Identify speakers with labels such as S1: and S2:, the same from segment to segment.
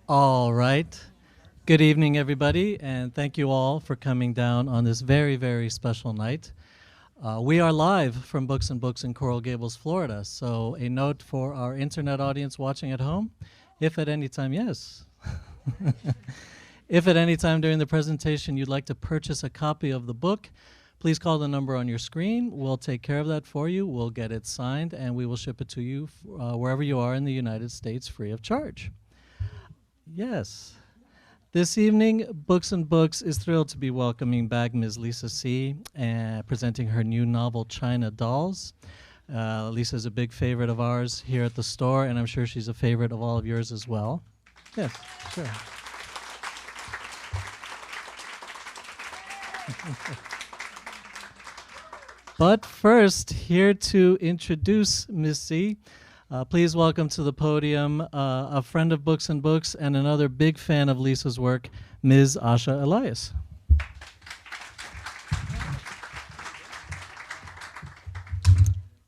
S1: All right. Good evening, everybody, and thank you all for coming down on this very, very special night. We are live from Books and Books in Coral Gables, Florida. So a note for our internet audience watching at home, if at any time, yes. If at any time during the presentation you'd like to purchase a copy of the book, please call the number on your screen. We'll take care of that for you. We'll get it signed, and we will ship it to you wherever you are in the United States free of charge. Yes. This evening, Books and Books is thrilled to be welcoming back Ms. Lisa See and presenting her new novel, China Dolls. Lisa is a big favorite of ours here at the store, and I'm sure she's a favorite of all of yours as well. Yes, sure. But first, here to introduce Ms. See, please welcome to the podium a friend of Books and Books and another big fan of Lisa's work, Ms. Asha Elias.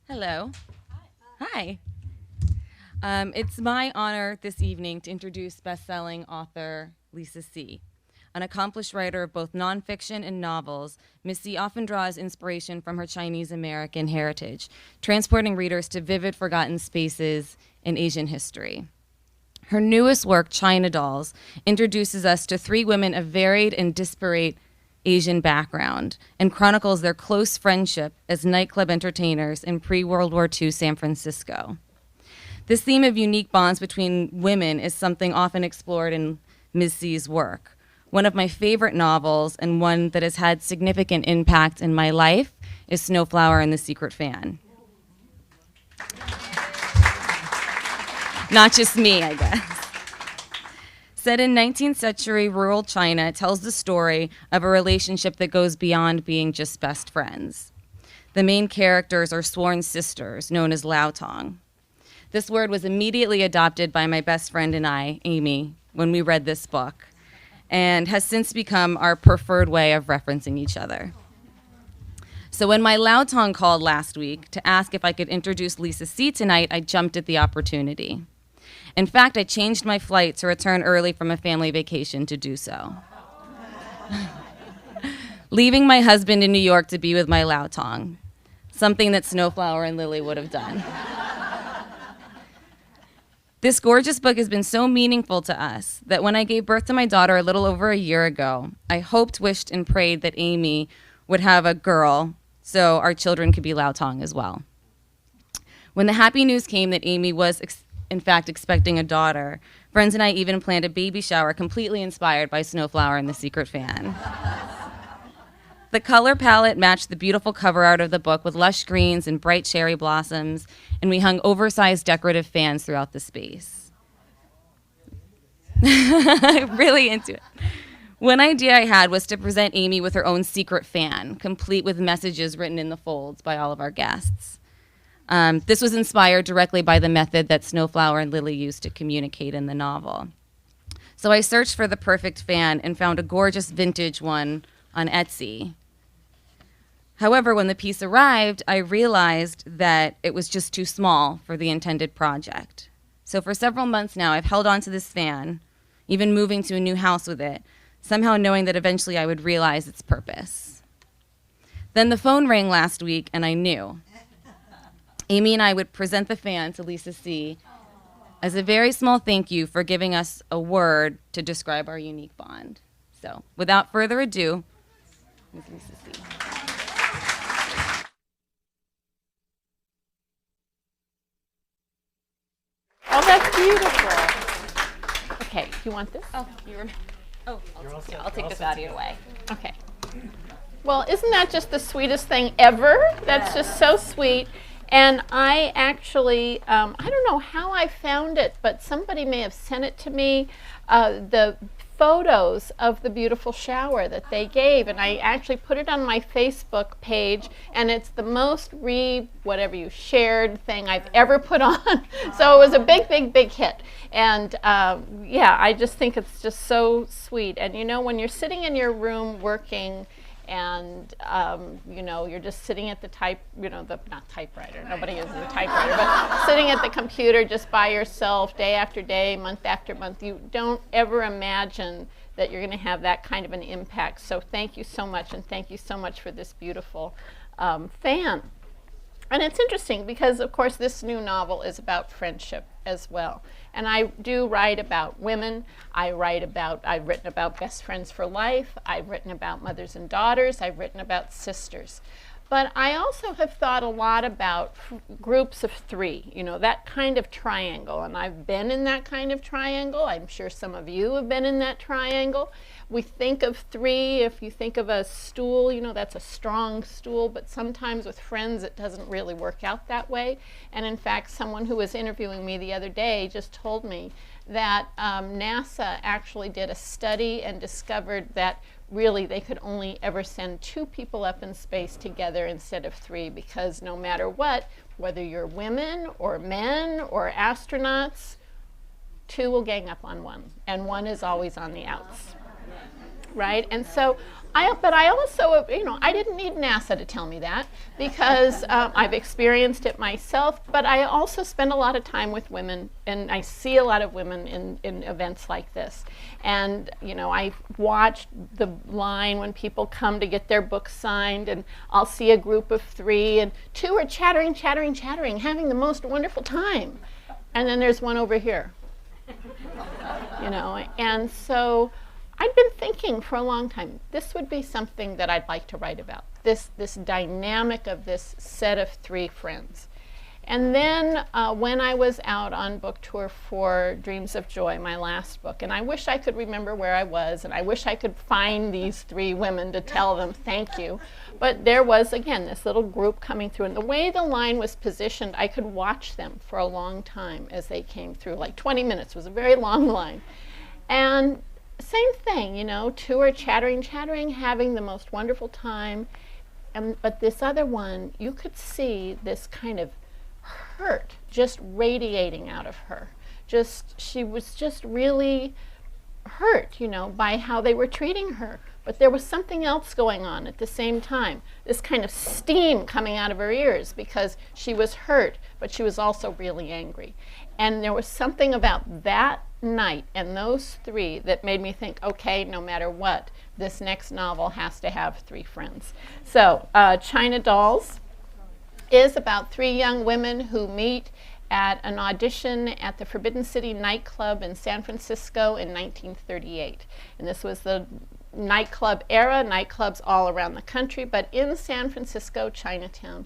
S2: Hello. Hi. It's my honor this evening to introduce best-selling author Lisa See. An accomplished writer of both nonfiction and novels, Ms. See often draws inspiration from her Chinese-American heritage, transporting readers to vivid, forgotten spaces in Asian history. Her newest work, China Dolls, introduces us to three women of varied and disparate Asian background and chronicles their close friendship as nightclub entertainers in pre-World War II San Francisco. This theme of unique bonds between women is something often explored in Ms. See's work. One of my favorite novels, and one that has had significant impact in my life, is Snowflower and the Secret Fan. Not just me, I guess. Set in 19th century rural China, it tells the story of a relationship that goes beyond being just best friends. The main characters are sworn sisters, known as Lao Tong. This word was immediately adopted by my best friend and I, Amy, when we read this book, and has since become our preferred way of referencing each other. So when my Lao Tong called last week to ask if I could introduce Lisa See tonight, I jumped at the opportunity. In fact, I changed my flight to return early from a family vacation to do so. Leaving my husband in New York to be with my Lao Tong, something that Snowflower and Lily would have done. This gorgeous book has been so meaningful to us that when I gave birth to my daughter a little over a year ago, I hoped, wished, and prayed that Amy would have a girl so our children could be Lao Tong as well. When the happy news came that Amy was in fact expecting a daughter, friends and I even planned a baby shower completely inspired by Snowflower and the Secret Fan. The color palette matched the beautiful cover art of the book with lush greens and bright cherry blossoms, and we hung oversized decorative fans throughout the space. Really into it. One idea I had was to present Amy with her own secret fan, complete with messages written in the folds by all of our guests. This was inspired directly by the method that Snowflower and Lily used to communicate in the novel. So I searched for the perfect fan and found a gorgeous vintage one on Etsy. However, when the piece arrived, I realized that it was just too small for the intended project. So for several months now, I've held on to this fan, even moving to a new house with it, somehow knowing that eventually I would realize its purpose. Then the phone rang last week, and I knew. Amy and I would present the fan to Lisa See as a very small thank you for giving us a word to describe our unique bond. So without further ado, Ms. Lisa See.
S3: Oh, that's beautiful. Okay, you want this?
S2: Oh, I'll take this out of your way.
S3: Okay. Well, isn't that just the sweetest thing ever? That's just so sweet. And I actually, I don't know how I found it, but somebody may have sent it to me, the photos of the beautiful shower that they gave. And I actually put it on my Facebook page, and it's the most shared thing I've ever put on. So it was a big, big, big hit. And yeah, I just think it's just so sweet. And you know, when you're sitting in your room working and you know, you're just sitting at the not typewriter, nobody uses a typewriter, but sitting at the computer just by yourself day after day, month after month. You don't ever imagine that you're going to have that kind of an impact. So thank you so much, and thank you so much for this beautiful fan. And it's interesting because, of course, this new novel is about friendship as well. And I do write about women. I've written about best friends for life. I've written about mothers and daughters. I've written about sisters. But I also have thought a lot about groups of three, you know, that kind of triangle. And I've been in that kind of triangle. I'm sure some of you have been in that triangle. We think of three, if you think of a stool, you know, that's a strong stool, but sometimes with friends it doesn't really work out that way. And in fact, someone who was interviewing me the other day just told me that NASA actually did a study and discovered that really they could only ever send 2 people up in space together instead of 3, because no matter what, whether you're women or men or astronauts, 2 will gang up on 1, and 1 is always on the outs. Right? And so, but I also, you know, I didn't need NASA to tell me that, because I've experienced it myself, but I also spend a lot of time with women, and I see a lot of women in events like this. And, you know, I watched the line when people come to get their books signed, and I'll see a group of 3, and 2 are chattering, having the most wonderful time. And then there's 1 over here. You know, and so I'd been thinking for a long time, this would be something that I'd like to write about, this dynamic of this set of 3 friends. And then when I was out on book tour for Dreams of Joy, my last book, and I wish I could remember where I was, and I wish I could find these 3 women to tell them thank you. But there was, again, this little group coming through, and the way the line was positioned, I could watch them for a long time as they came through. Like 20 minutes was a very long line. And same thing, you know, 2 are chattering, having the most wonderful time. But this other one, you could see this kind of hurt just radiating out of her. She was just really hurt, you know, by how they were treating her. But there was something else going on at the same time. This kind of steam coming out of her ears because she was hurt, but she was also really angry. And there was something about that night and those 3 that made me think, okay, no matter what, this next novel has to have 3 friends. So China Dolls is about 3 young women who meet at an audition at the Forbidden City nightclub in San Francisco in 1938. And this was the nightclub era, nightclubs all around the country, but in San Francisco, Chinatown,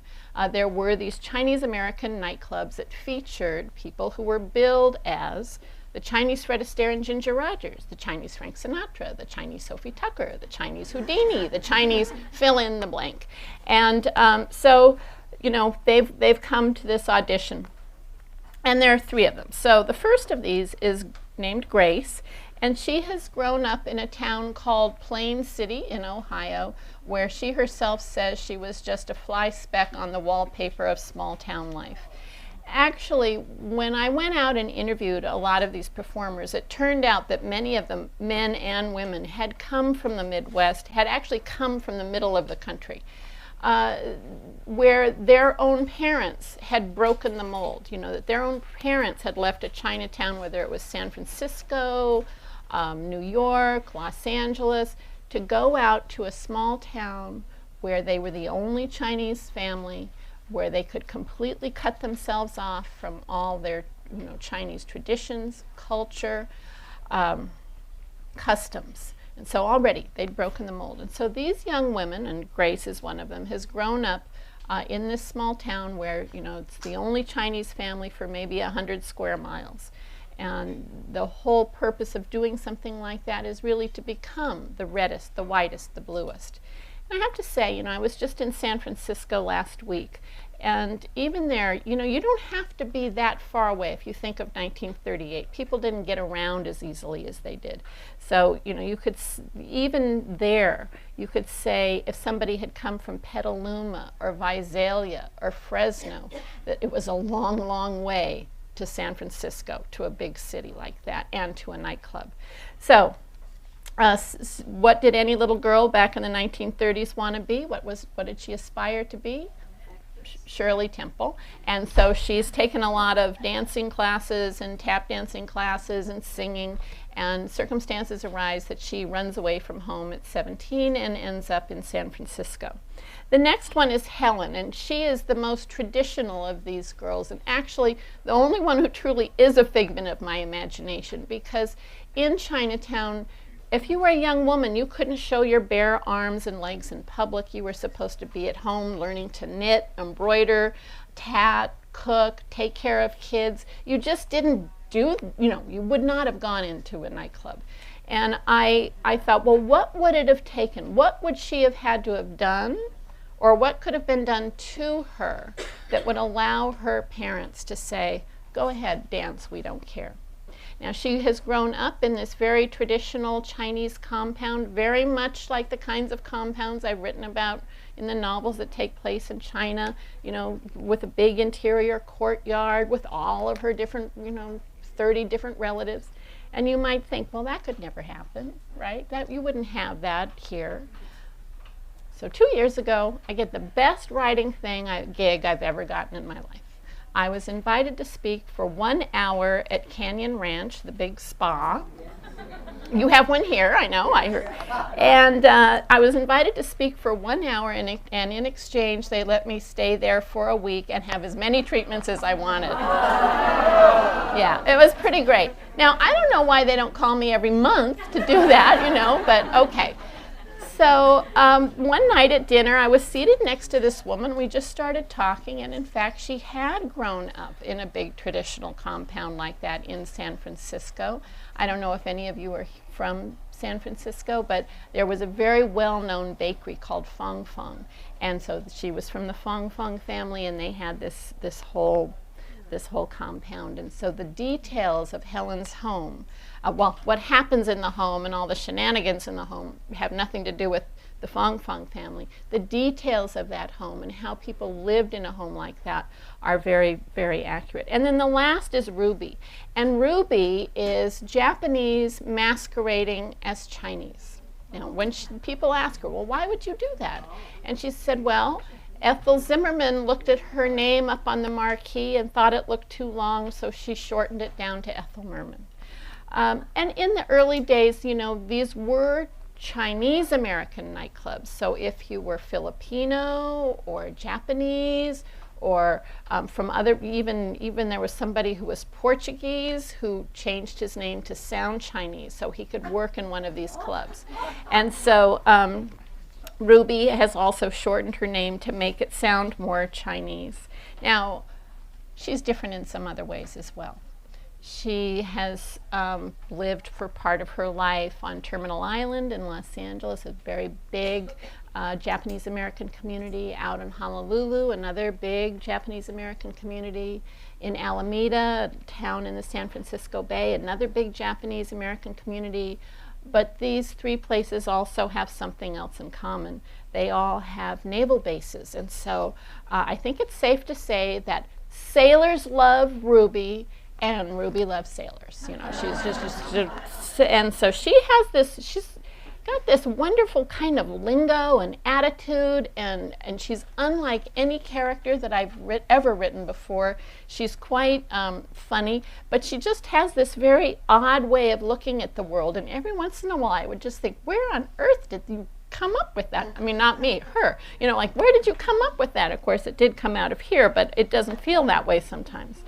S3: there were these Chinese American nightclubs that featured people who were billed as the Chinese Fred Astaire and Ginger Rogers, the Chinese Frank Sinatra, the Chinese Sophie Tucker, the Chinese Houdini, the Chinese fill in the blank. And so, you know, they've come to this audition, and there are 3 of them. So the first of these is named Grace, and she has grown up in a town called Plain City in Ohio, where she herself says she was just a fly speck on the wallpaper of small town life. Actually, when I went out and interviewed a lot of these performers, it turned out that many of them, men and women, had come from the Midwest, had actually come from the middle of the country, where their own parents had broken the mold, you know, that their own parents had left a Chinatown, whether it was San Francisco, New York, Los Angeles, to go out to a small town where they were the only Chinese family, where they could completely cut themselves off from all their, you know, Chinese traditions, culture, customs. And so already they'd broken the mold. And so these young women, and Grace is one of them, has grown up in this small town where, you know, it's the only Chinese family for maybe 100 square miles. And the whole purpose of doing something like that is really to become the reddest, the whitest, the bluest. And I have to say, you know, I was just in San Francisco last week, and even there, you know, you don't have to be that far away if you think of 1938. People didn't get around as easily as they did. So, you know, you could, even there, you could say if somebody had come from Petaluma or Visalia or Fresno, that it was a long, long way to San Francisco, to a big city like that, and to a nightclub. So What did any little girl back in the 1930s want to be? What did she aspire to be? Shirley Temple. And so she's taken a lot of dancing classes and tap dancing classes and singing, and circumstances arise that she runs away from home at 17 and ends up in San Francisco. The next one is Helen, and she is the most traditional of these girls, and actually the only one who truly is a figment of my imagination, because in Chinatown, if you were a young woman, you couldn't show your bare arms and legs in public. You were supposed to be at home learning to knit, embroider, tat, cook, take care of kids. You just didn't do, you would not have gone into a nightclub. And I thought, well, what would it have taken? What would she have had to have done? Or what could have been done to her that would allow her parents to say, go ahead, dance, we don't care. Now, she has grown up in this very traditional Chinese compound, very much like the kinds of compounds I've written about in the novels that take place in China, with a big interior courtyard with all of her different, 30 different relatives. And you might think, well, that could never happen, right? That you wouldn't have that here. So 2 years ago, I get the best writing gig I've ever gotten in my life. I was invited to speak for 1 hour at Canyon Ranch, the big spa. You have one here, I know, I heard. And I was invited to speak for 1 hour, and in exchange, they let me stay there for a week and have as many treatments as I wanted. Yeah, it was pretty great. Now, I don't know why they don't call me every month to do that, but okay. So one night at dinner, I was seated next to this woman. We just started talking, and in fact, she had grown up in a big traditional compound like that in San Francisco. I don't know if any of you are from San Francisco, but there was a very well-known bakery called Fong Fong. And so she was from the Fong Fong family, and they had this whole compound. And so the details of Helen's home, what happens in the home and all the shenanigans in the home have nothing to do with the Fong Fong family. The details of that home and how people lived in a home like that are very, very accurate. And then the last is Ruby. And Ruby is Japanese masquerading as Chinese. When people ask her, well, why would you do that? And she said, well, Ethel Zimmerman looked at her name up on the marquee and thought it looked too long, so she shortened it down to Ethel Merman. And in the early days, these were Chinese American nightclubs. So if you were Filipino or Japanese or from other, even there was somebody who was Portuguese who changed his name to sound Chinese so he could work in one of these clubs. And so Ruby has also shortened her name to make it sound more Chinese. Now, she's different in some other ways as well. She has lived for part of her life on Terminal Island in Los Angeles, a very big Japanese American community. Out in Honolulu, another big Japanese American community. In Alameda, a town in the San Francisco Bay, another big Japanese American community. But these three places also have something else in common. They all have naval bases. And so I think it's safe to say that sailors love Ruby and Ruby loves sailors. She's just and so she has this, she's got this wonderful kind of lingo and attitude, and she's unlike any character that I've ever written before. She's quite funny, but she just has this very odd way of looking at the world, and every once in a while I would just think, where on earth did you come up with that? I mean, not me, her. Where did you come up with that? Of course, it did come out of here, but it doesn't feel that way sometimes.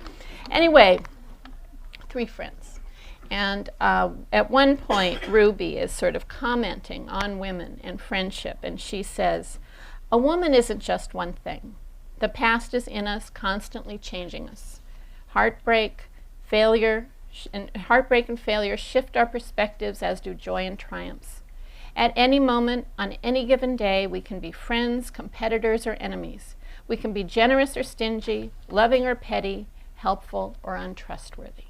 S3: Anyway, three friends. And at one point, Ruby is sort of commenting on women and friendship, and she says, a woman isn't just one thing. The past is in us, constantly changing us. Heartbreak and failure shift our perspectives, as do joy and triumphs. At any moment, on any given day, we can be friends, competitors, or enemies. We can be generous or stingy, loving or petty, helpful or untrustworthy.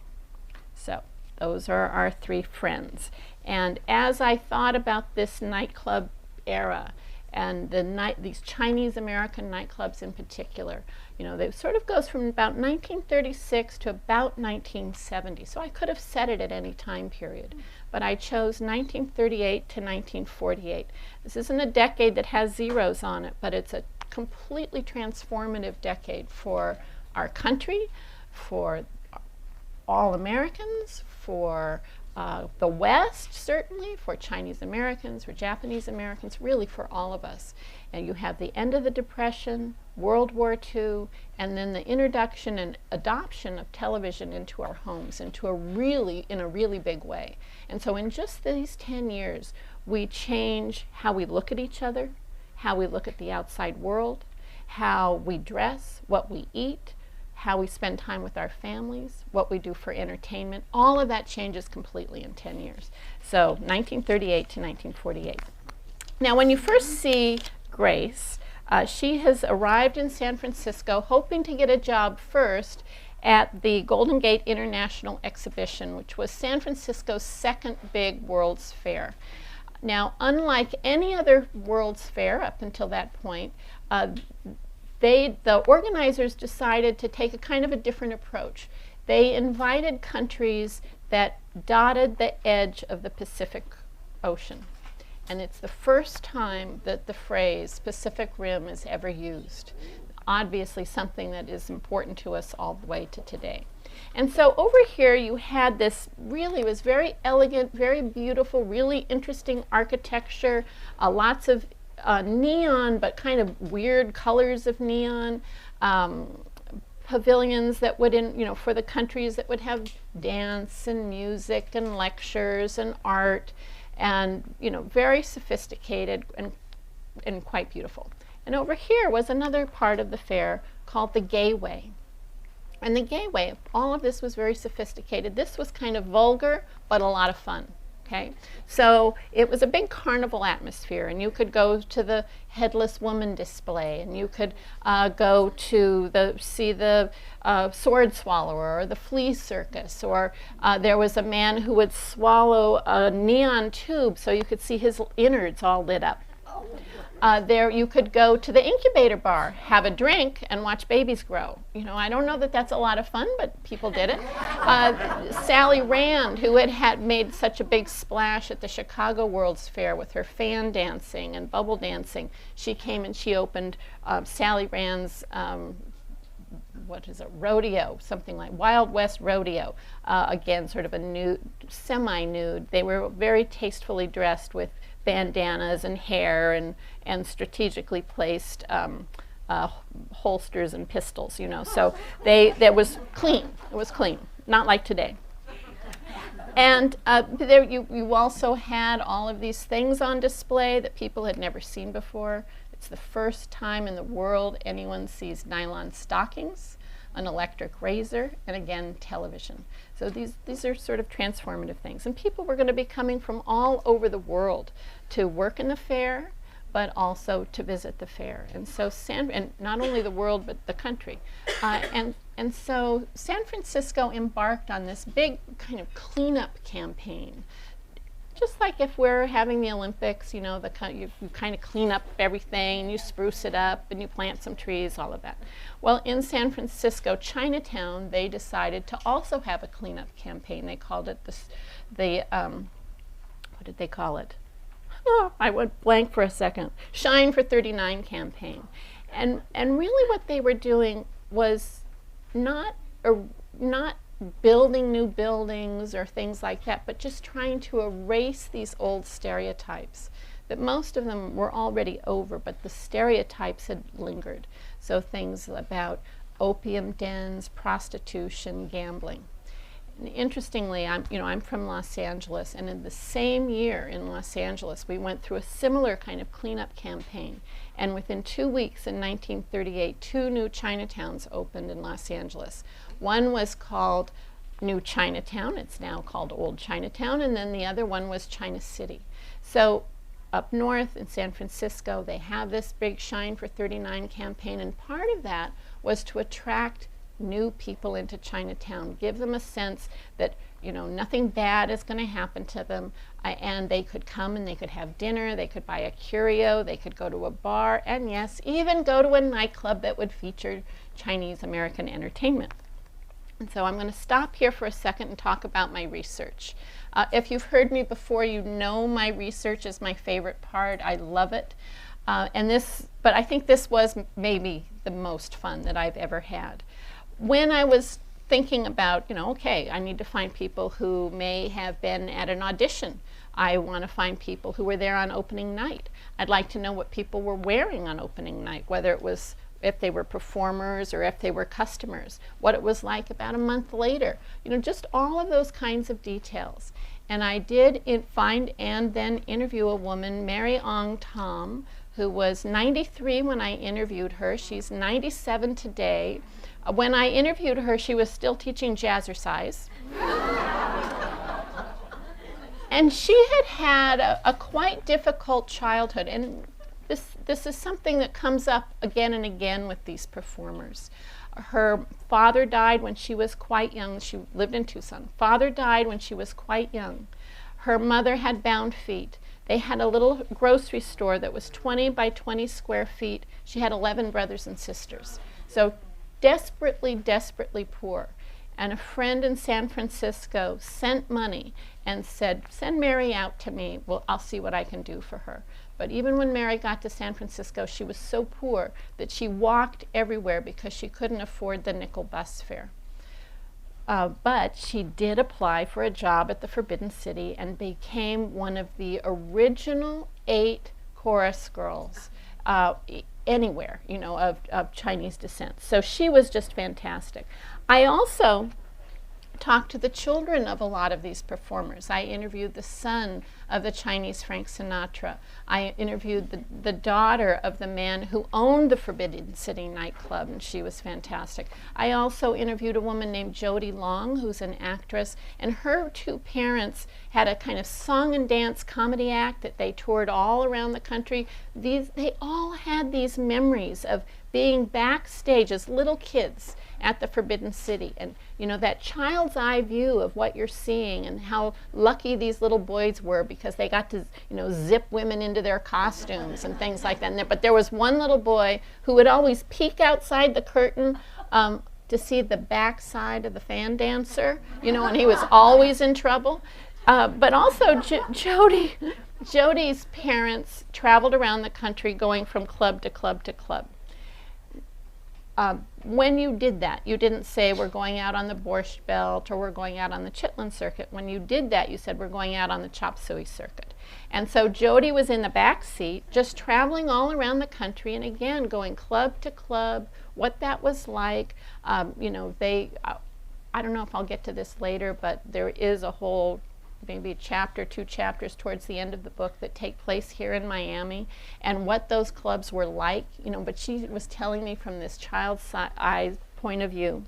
S3: So those are our three friends. And as I thought about this nightclub era, and these Chinese American nightclubs in particular. You know, it sort of goes from about 1936 to about 1970. So I could have said it at any time period, but I chose 1938 to 1948. This isn't a decade that has zeros on it, but it's a completely transformative decade for our country, for all Americans, for the West, certainly, for Chinese Americans, for Japanese Americans, really for all of us. And you have the end of the Depression, World War II, and then the introduction and adoption of television into our homes in a really big way. And so in just these 10 years, we change how we look at each other, how we look at the outside world, how we dress, what we eat, how we spend time with our families, what we do for entertainment. All of that changes completely in 10 years. So 1938 to 1948. Now, when you first see Grace, she has arrived in San Francisco hoping to get a job first at the Golden Gate International Exhibition, which was San Francisco's second big World's Fair. Now, unlike any other World's Fair up until that point, the organizers decided to take a kind of a different approach. They invited countries that dotted the edge of the Pacific Ocean. And it's the first time that the phrase Pacific Rim is ever used. Obviously something that is important to us all the way to today. And so over here you had this really was very elegant, very beautiful, really interesting architecture, lots of neon, but kind of weird colors of neon, pavilions that would, for the countries that would have dance and music and lectures and art, and very sophisticated and quite beautiful. And over here was another part of the fair called the Gayway. And the Gayway, all of this was very sophisticated. This was kind of vulgar, but a lot of fun. Okay, so it was a big carnival atmosphere, and you could go to the Headless Woman display, and you could go to see the sword swallower or the flea circus, or there was a man who would swallow a neon tube so you could see his innards all lit up. There you could go to the incubator bar, have a drink, and watch babies grow. I don't know that that's a lot of fun, but people did it. Sally Rand, who had made such a big splash at the Chicago World's Fair with her fan dancing and bubble dancing, she came and she opened Sally Rand's rodeo, something like Wild West Rodeo. Again, sort of a nude, semi-nude. They were very tastefully dressed with bandanas and hair and strategically placed holsters and pistols, So that was clean. It was clean, not like today. And there you also had all of these things on display that people had never seen before. It's the first time in the world anyone sees nylon stockings, an electric razor, and again, television. So these are sort of transformative things. And people were going to be coming from all over the world to work in the fair, but also to visit the fair. And so and not only the world, but the country. And so San Francisco embarked on this big kind of cleanup campaign. Just like if we're having the Olympics, you kind of clean up everything, you spruce it up, and you plant some trees, all of that. Well, in San Francisco, Chinatown, they decided to also have a cleanup campaign. They called it what did they call it? Oh, I went blank for a second. Shine for 39 campaign. And really what they were doing was not building new buildings or things like that, but just trying to erase these old stereotypes that most of them were already over, but the stereotypes had lingered. So things about opium dens, prostitution, gambling. And interestingly, I'm from Los Angeles, and in the same year in Los Angeles, we went through a similar kind of cleanup campaign. And within 2 weeks in 1938, 2 new Chinatowns opened in Los Angeles. One was called New Chinatown. It's now called Old Chinatown. And then the other one was China City. So up north in San Francisco, they have this big Shine for 39 campaign. And part of that was to attract new people into Chinatown, give them a sense that, nothing bad is going to happen to them, and they could come and they could have dinner, they could buy a curio, they could go to a bar, and yes, even go to a nightclub that would feature Chinese American entertainment. And so I'm going to stop here for a second and talk about my research. If you've heard me before, you know my research is my favorite part. I love it. But I think this was maybe the most fun that I've ever had. When I was thinking about, okay, I need to find people who may have been at an audition. I want to find people who were there on opening night. I'd like to know what people were wearing on opening night, whether it was if they were performers or if they were customers, what it was like about a month later, just all of those kinds of details. And I did find and then interview a woman, Mary Ong Tom, who was 93 when I interviewed her. She's 97 today. When I interviewed her, she was still teaching jazzercise. And she had a quite difficult childhood. And this is something that comes up again and again with these performers. Her father died when she was quite young. She lived in Tucson. Father died when she was quite young. Her mother had bound feet. They had a little grocery store that was 20 by 20 square feet. She had 11 brothers and sisters. So desperately, desperately poor. And a friend in San Francisco sent money and said, send Mary out to me. Well, I'll see what I can do for her. But even when Mary got to San Francisco, she was so poor that she walked everywhere because she couldn't afford the nickel bus fare. But she did apply for a job at the Forbidden City and became one of the original 8 chorus girls anywhere, of Chinese descent. So she was just fantastic. I also talked to the children of a lot of these performers. I interviewed the son of the Chinese Frank Sinatra. I interviewed the daughter of the man who owned the Forbidden City nightclub, and she was fantastic. I also interviewed a woman named Jody Long, who's an actress, and her 2 parents had a kind of song and dance comedy act that they toured all around the country. They all had these memories of being backstage as little kids at the Forbidden City, and that child's eye view of what you're seeing and how lucky these little boys were because they got to zip women into their costumes and things like that. But there was one little boy who would always peek outside the curtain to see the backside of the fan dancer, and he was always in trouble. But also Jody's parents traveled around the country going from club to club to club. When you did that, you didn't say we're going out on the Borscht Belt or we're going out on the Chitlin Circuit. When you did that, you said we're going out on the Chop Suey Circuit. And so Jody was in the back seat, just traveling all around the country, and again, going club to club, what that was like. I don't know if I'll get to this later, but there is a whole maybe 2 chapters towards the end of the book that take place here in Miami and what those clubs were like, but she was telling me from this child's eye point of view.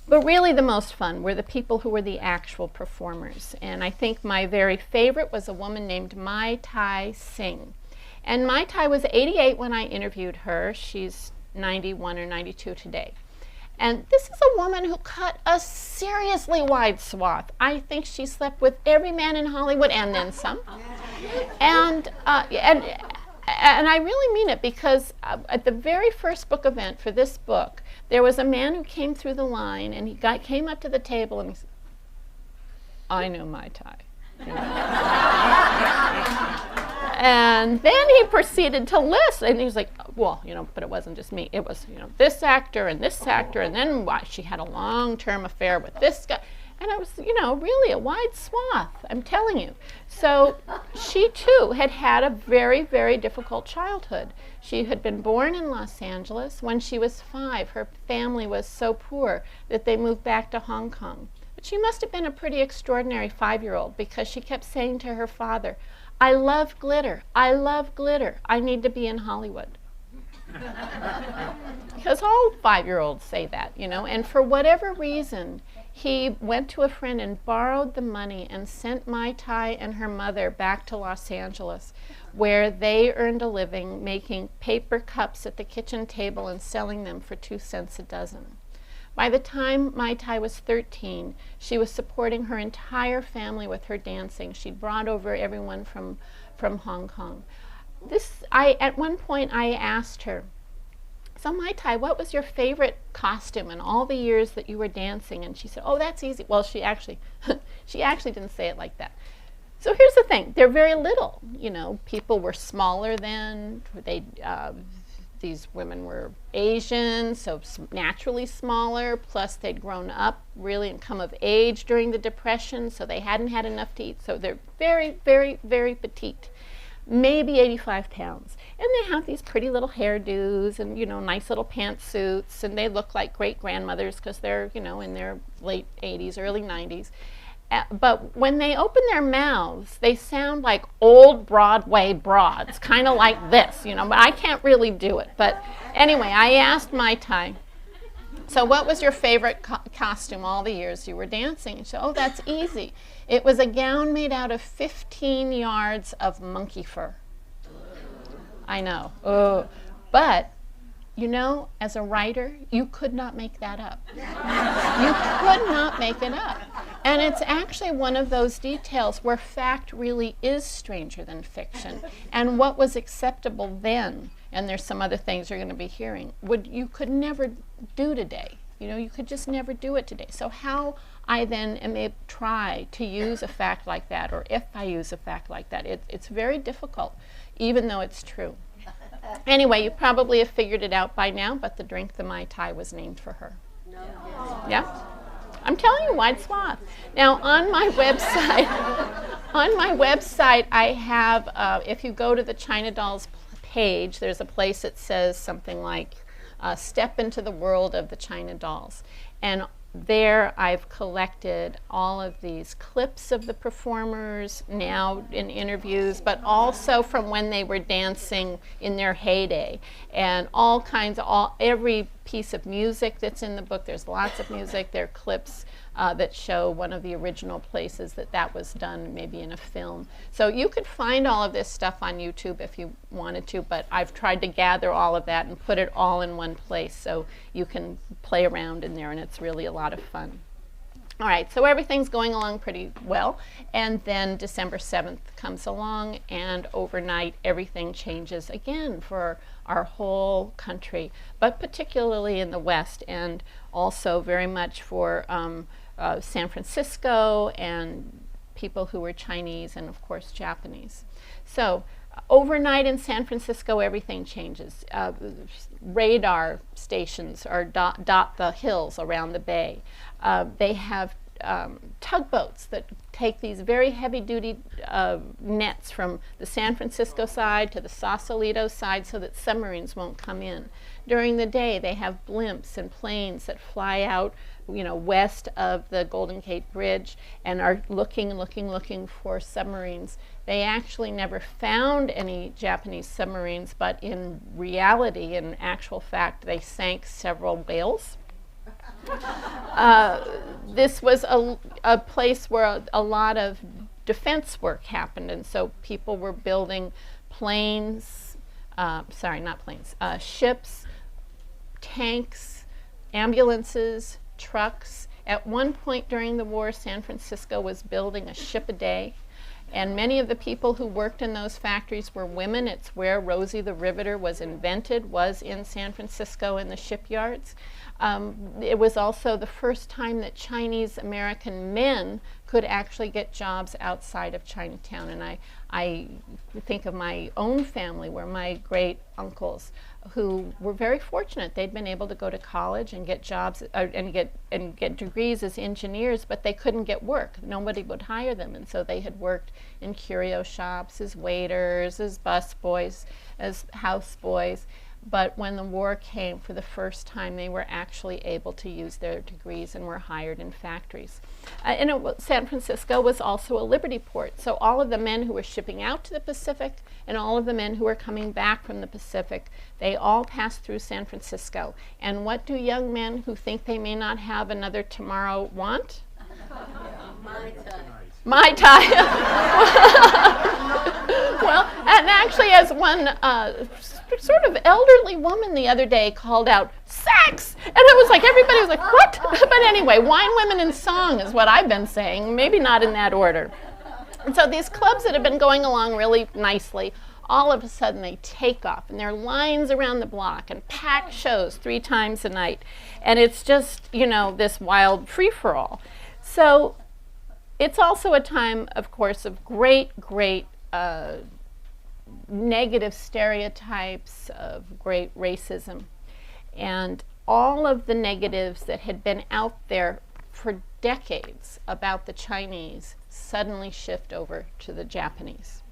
S3: But really the most fun were the people who were the actual performers. And I think my very favorite was a woman named Mai Tai Singh. And Mai Tai was 88 when I interviewed her. She's 91 or 92 today. And this is a woman who cut a seriously wide swath. I think she slept with every man in Hollywood and then some. And I really mean it because at the very first book event for this book, there was a man who came through the line and he came up to the table and he said, I know Mai Tai. And then he proceeded to list, and he was like, well, but it wasn't just me. It was, this actor, and then she had a long-term affair with this guy. And it was, really a wide swath, I'm telling you. So she, too, had a very, very difficult childhood. She had been born in Los Angeles. When she was 5, her family was so poor that they moved back to Hong Kong. But she must have been a pretty extraordinary 5-year-old because she kept saying to her father, I love glitter. I love glitter. I need to be in Hollywood. Because all 5-year-olds say that, and for whatever reason, he went to a friend and borrowed the money and sent Mai Tai and her mother back to Los Angeles, where they earned a living making paper cups at the kitchen table and selling them for 2 cents a dozen. By the time Mai Tai was 13, she was supporting her entire family with her dancing. She'd brought over everyone from Hong Kong. At one point I asked her, "So Mai Tai, what was your favorite costume in all the years that you were dancing?" And she said, "Oh, that's easy." Well, she actually didn't say it like that. So here's the thing, they're very little. People were smaller then. These women were Asian, so naturally smaller, plus they'd grown up really and come of age during the Depression, so they hadn't had enough to eat. So they're very, very, very petite, maybe 85 pounds. And they have these pretty little hairdos and, nice little pantsuits, and they look like great-grandmothers because they're, in their late 80s, early 90s. But when they open their mouths, they sound like old Broadway broads, kind of like this, but I can't really do it. But anyway, I asked Mai Tai, "So what was your favorite costume all the years you were dancing?" And she said, "Oh, that's easy. It was a gown made out of 15 yards of monkey fur." I know. Oh. But as a writer, you could not make that up. You could not make it up. And it's actually one of those details where fact really is stranger than fiction. And what was acceptable then, and there's some other things you're going to be hearing, you could never do today. You could just never do it today. So how I then try to use a fact like that, or if I use a fact like that, it's very difficult, even though it's true. Anyway, you probably have figured it out by now, but the drink, the Mai Tai, was named for her. No. Yeah? I'm telling you, wide swath. Now, on my website, I have, if you go to the China Dolls page, there's a place that says something like, "Step into the world of the China Dolls." And there I've collected all of these clips of the performers now in interviews, but also from when they were dancing in their heyday, and all kinds of every piece of music that's in the book. There's lots of music. There are clips that show one of the original places that was done, maybe in a film. So you could find all of this stuff on YouTube if you wanted to, but I've tried to gather all of that and put it all in one place so you can play around in there, and it's really a lot of fun. All right, so everything's going along pretty well, and then December 7th comes along, and overnight everything changes again for our whole country, but particularly in the West, and also very much for San Francisco and people who were Chinese and, of course, Japanese. So overnight in San Francisco, everything changes. Radar stations dot the hills around the bay. They have tugboats that take these very heavy-duty nets from the San Francisco side to the Sausalito side so that submarines won't come in. During the day, they have blimps and planes that fly out, west of the Golden Gate Bridge and are looking for submarines. They actually never found any Japanese submarines, but in reality, in actual fact, they sank several whales. This was a place where a lot of defense work happened, and so people were building ships, tanks, ambulances, trucks. At one point during the war, San Francisco was building a ship a day, and many of the people who worked in those factories were women. It's where Rosie the Riveter was invented, was in San Francisco in the shipyards. It was also the first time that Chinese American men could actually get jobs outside of Chinatown. And I think of my own family, where my great uncles, who were very fortunate, they'd been able to go to college and get jobs and get degrees as engineers, but they couldn't get work. Nobody would hire them, and so they had worked in curio shops as waiters, as busboys, as houseboys. But when the war came, for the first time, they were actually able to use their degrees and were hired in factories. San Francisco was also a liberty port, so all of the men who were shipping out to the Pacific and all of the men who were coming back from the Pacific, they all passed through San Francisco. And what do young men who think they may not have another tomorrow want? Mai Tai. Well, and actually, as one sort of elderly woman the other day called out, sex! And it was like, everybody was like, what? But anyway, wine, women, and song is what I've been saying, maybe not in that order. And so these clubs that have been going along really nicely, all of a sudden they take off, and there are lines around the block and packed shows 3 times a night. And it's just, this wild free-for-all. So it's also a time, of course, of great negative stereotypes, of great racism. And all of the negatives that had been out there for decades about the Chinese suddenly shift over to the Japanese.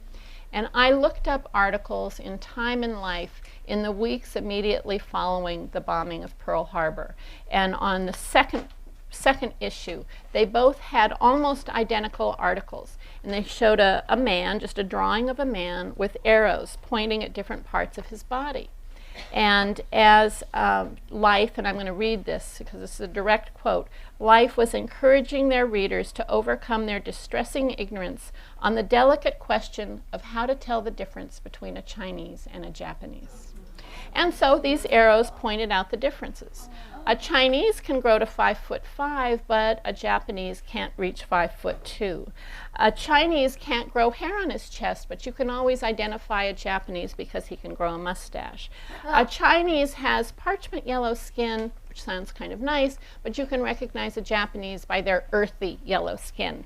S3: And I looked up articles in Time and Life in the weeks immediately following the bombing of Pearl Harbor. And on the second issue, they both had almost identical articles. And they showed a man, just a drawing of a man with arrows pointing at different parts of his body. And as Life, and I'm going to read this because this is a direct quote, Life was encouraging their readers to overcome their distressing ignorance on the delicate question of how to tell the difference between a Chinese and a Japanese. And so these arrows pointed out the differences. A Chinese can grow to 5'5", but a Japanese can't reach 5'2". A Chinese can't grow hair on his chest, but you can always identify a Japanese because he can grow a mustache. A Chinese has parchment yellow skin, which sounds kind of nice, but you can recognize a Japanese by their earthy yellow skin.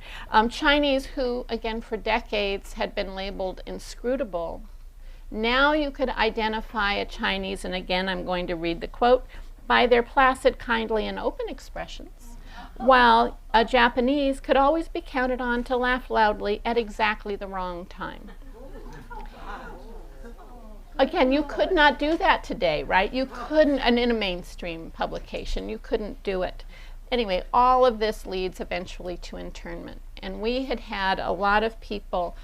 S3: Chinese who, again, for decades had been labeled inscrutable, now you could identify a Chinese, and again I'm going to read the quote, by their placid, kindly, and open expressions, while a Japanese could always be counted on to laugh loudly at exactly the wrong time. Again, you could not do that today, right? You couldn't, and in a mainstream publication, you couldn't do it. Anyway, all of this leads eventually to internment. And we had a lot of people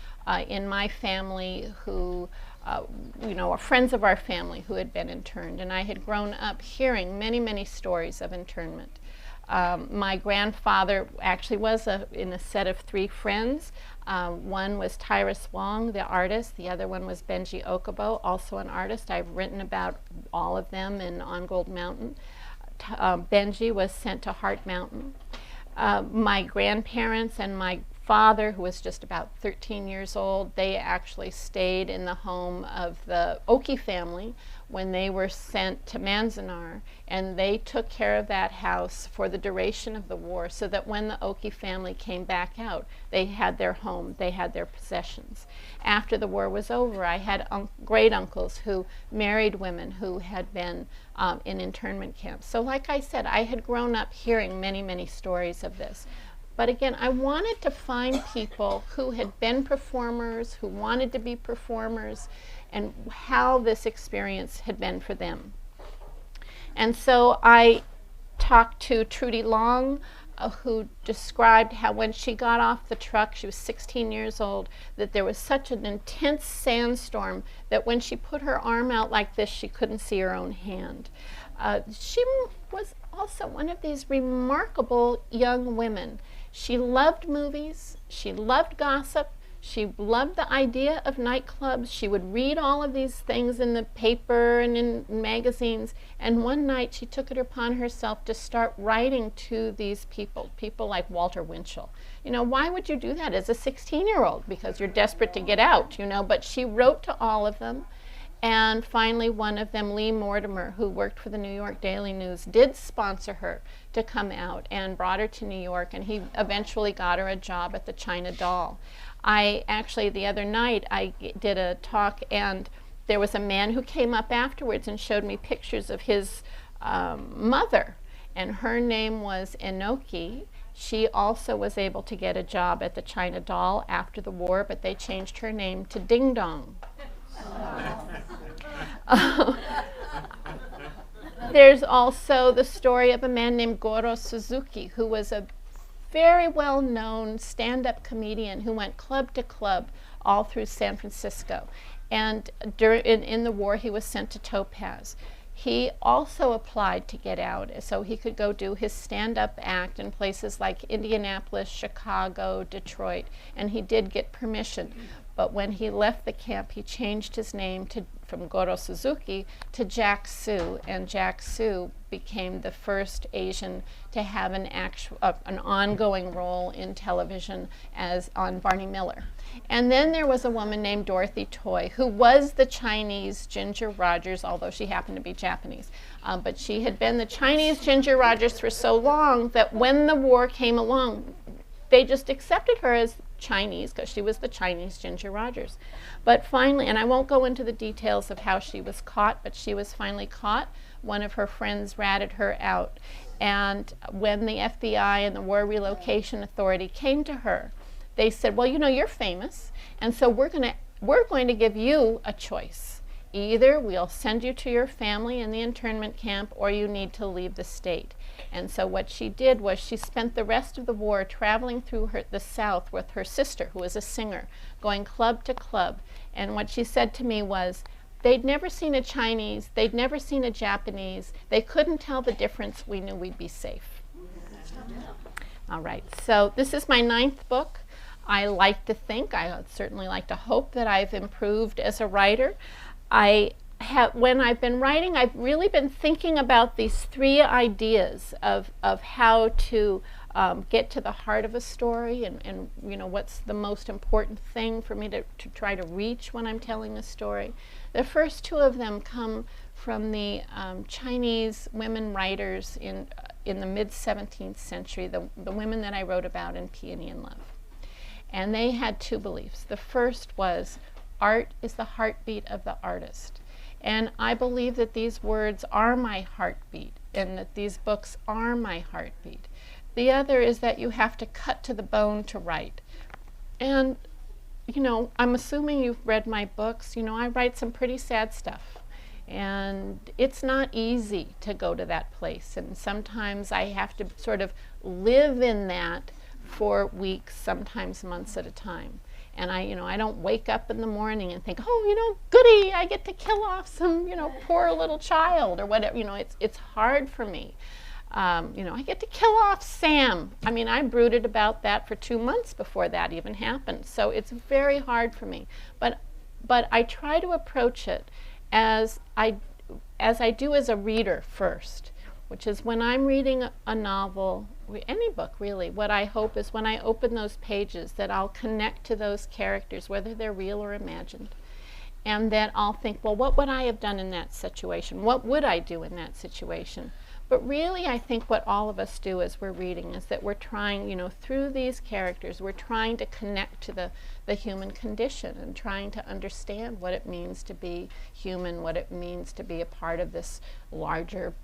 S3: in my family who are friends of our family who had been interned, and I had grown up hearing many stories of internment. My grandfather actually was in a set of 3 friends. One was Tyrus Wong, the artist. The other one was Benji Okubo, also an artist. I've written about all of them in On Gold Mountain. Benji was sent to Heart Mountain. My grandparents and my father, who was just about 13 years old, they actually stayed in the home of the Oki family when they were sent to Manzanar, and they took care of that house for the duration of the war so that when the Oki family came back out, they had their home, they had their possessions. After the war was over, I had great uncles who married women who had been in internment camps. So like I said, I had grown up hearing many stories of this. But again, I wanted to find people who had been performers, who wanted to be performers, and how this experience had been for them. And so I talked to Trudy Long, who described how when she got off the truck, she was 16 years old, that there was such an intense sandstorm that when she put her arm out like this, she couldn't see her own hand. She was also one of these remarkable young women. She loved movies, she loved gossip, she loved the idea of nightclubs. She would read all of these things in the paper and in magazines, and one night she took it upon herself to start writing to these people like Walter Winchell. Why would you do that as a 16-year-old? Because you're desperate to get out, but she wrote to all of them. And finally, one of them, Lee Mortimer, who worked for the New York Daily News, did sponsor her to come out and brought her to New York, and he eventually got her a job at the China Doll. I actually, the other night, I did a talk, and there was a man who came up afterwards and showed me pictures of his mother, and her name was Enoki. She also was able to get a job at the China Doll after the war, but they changed her name to Ding Dong. There's also the story of a man named Goro Suzuki, who was a very well-known stand-up comedian who went club to club all through San Francisco. And in the war, he was sent to Topaz. He also applied to get out so he could go do his stand-up act in places like Indianapolis, Chicago, Detroit, and he did get permission. But when he left the camp, he changed his name from Goro Suzuki to Jack Sue, and Jack Sue became the first Asian to have an ongoing role in television as on Barney Miller. And then there was a woman named Dorothy Toy, who was the Chinese Ginger Rogers, although she happened to be Japanese. But she had been the Chinese Ginger Rogers for so long that when the war came along, they just accepted her as Chinese because she was the Chinese Ginger Rogers. But finally, and I won't go into the details of how she was caught, but she was finally caught. One of her friends ratted her out. And when the FBI and the War Relocation Authority came to her, they said, well, you know, you're famous, and so we're going to give you a choice. Either we'll send you to your family in the internment camp, or you need to leave the state. And so what she did was she spent the rest of the war traveling through the South with her sister, who was a singer, going club to club. And what she said to me was, they'd never seen a Chinese, they'd never seen a Japanese, they couldn't tell the difference, we knew we'd be safe. All right, so this is my 9th book. I like to think, I certainly like to hope that I've improved as a writer. When I've been writing, I've really been thinking about these 3 ideas of how to get to the heart of a story and you know, what's the most important thing for me to try to reach when I'm telling a story. The first 2 of them come from the Chinese women writers in the mid-17th century, the women that I wrote about in Peony and Love. And they had 2 beliefs. The first was, art is the heartbeat of the artist. And I believe that these words are my heartbeat and that these books are my heartbeat. The other is that you have to cut to the bone to write. And, you know, I'm assuming you've read my books. You know, I write some pretty sad stuff. And it's not easy to go to that place. And sometimes I have to sort of live in that for weeks, sometimes months at a time. And I don't wake up in the morning and think, oh, you know, goody, I get to kill off some, you know, poor little child or whatever. You know, it's hard for me. You know, I get to kill off Sam. I mean, I brooded about that for 2 months before that even happened. So it's very hard for me. But I try to approach it as I do as a reader first, which is when I'm reading a novel, any book really, what I hope is when I open those pages that I'll connect to those characters, whether they're real or imagined, and that I'll think, well, what would I have done in that situation? What would I do in that situation? But really, I think what all of us do as we're reading is that we're trying, you know, through these characters, we're trying to connect to the human condition and trying to understand what it means to be human, what it means to be a part of this larger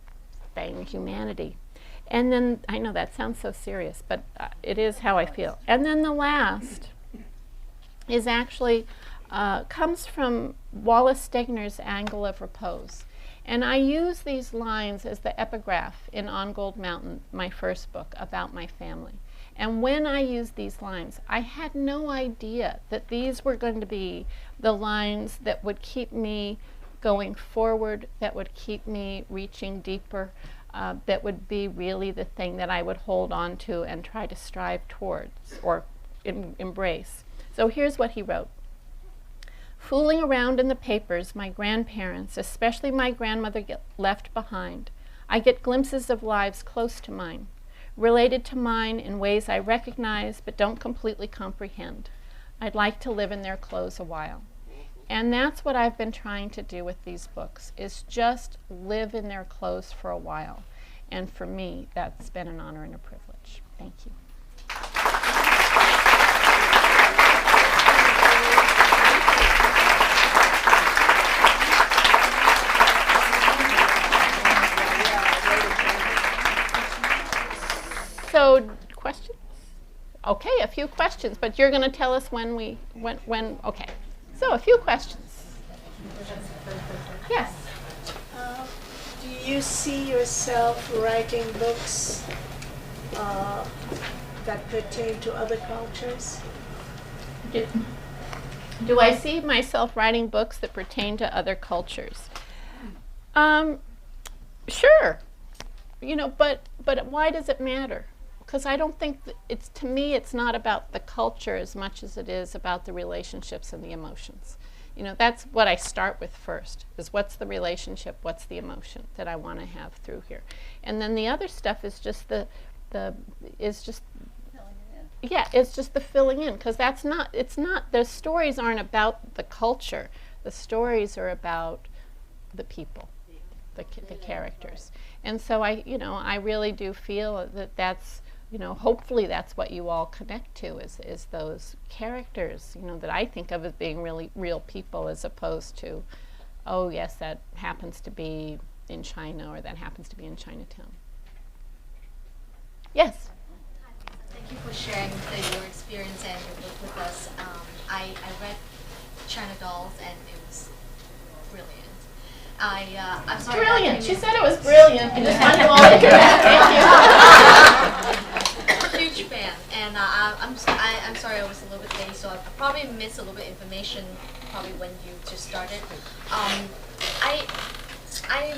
S3: thing, humanity. And then, I know that sounds so serious, but it is how I feel. And then the last is actually, comes from Wallace Stegner's Angle of Repose. And I use these lines as the epigraph in On Gold Mountain, my first book about my family. And when I used these lines, I had no idea that these were going to be the lines that would keep me going forward, that would keep me reaching deeper, that would be really the thing that I would hold on to and try to strive towards or embrace. So here's what he wrote. Fooling around in the papers, my grandparents, especially my grandmother, get left behind. I get glimpses of lives close to mine, related to mine in ways I recognize but don't completely comprehend. I'd like to live in their clothes a while. And that's what I've been trying to do with these books, is just live in their clothes for a while. And for me, that's been an honor and a privilege. Thank you. So, questions? Okay, a few questions, but you're going to tell us when okay. So, a few questions. Yes?
S4: Do you see yourself writing books that pertain to other cultures?
S3: Do I see myself writing books that pertain to other cultures? Sure. You know, but why does it matter? because I don't think it's, to me, it's not about the culture as much as it is about the relationships and the emotions. You know, that's what I start with first, is what's the relationship, what's the emotion that I want to have through here. And then the other stuff is just it's just the filling in, because the stories aren't about the culture. The stories are about the people, the characters. And so I really do feel that that's, hopefully that's what you all connect to, is those characters, that I think of as being really real people, as opposed to, oh yes, that happens to be in China, or that happens to be in Chinatown. Yes?
S5: Thank you for sharing your experience and your book with us. I read China Dolls, and it was brilliant. I'm sorry.
S3: Brilliant. She said it was brilliant. I just want you all to hear that. Thank you.
S5: Huge fan, and I'm sorry I was a little bit late, so I probably missed a little bit of information probably when you just started. I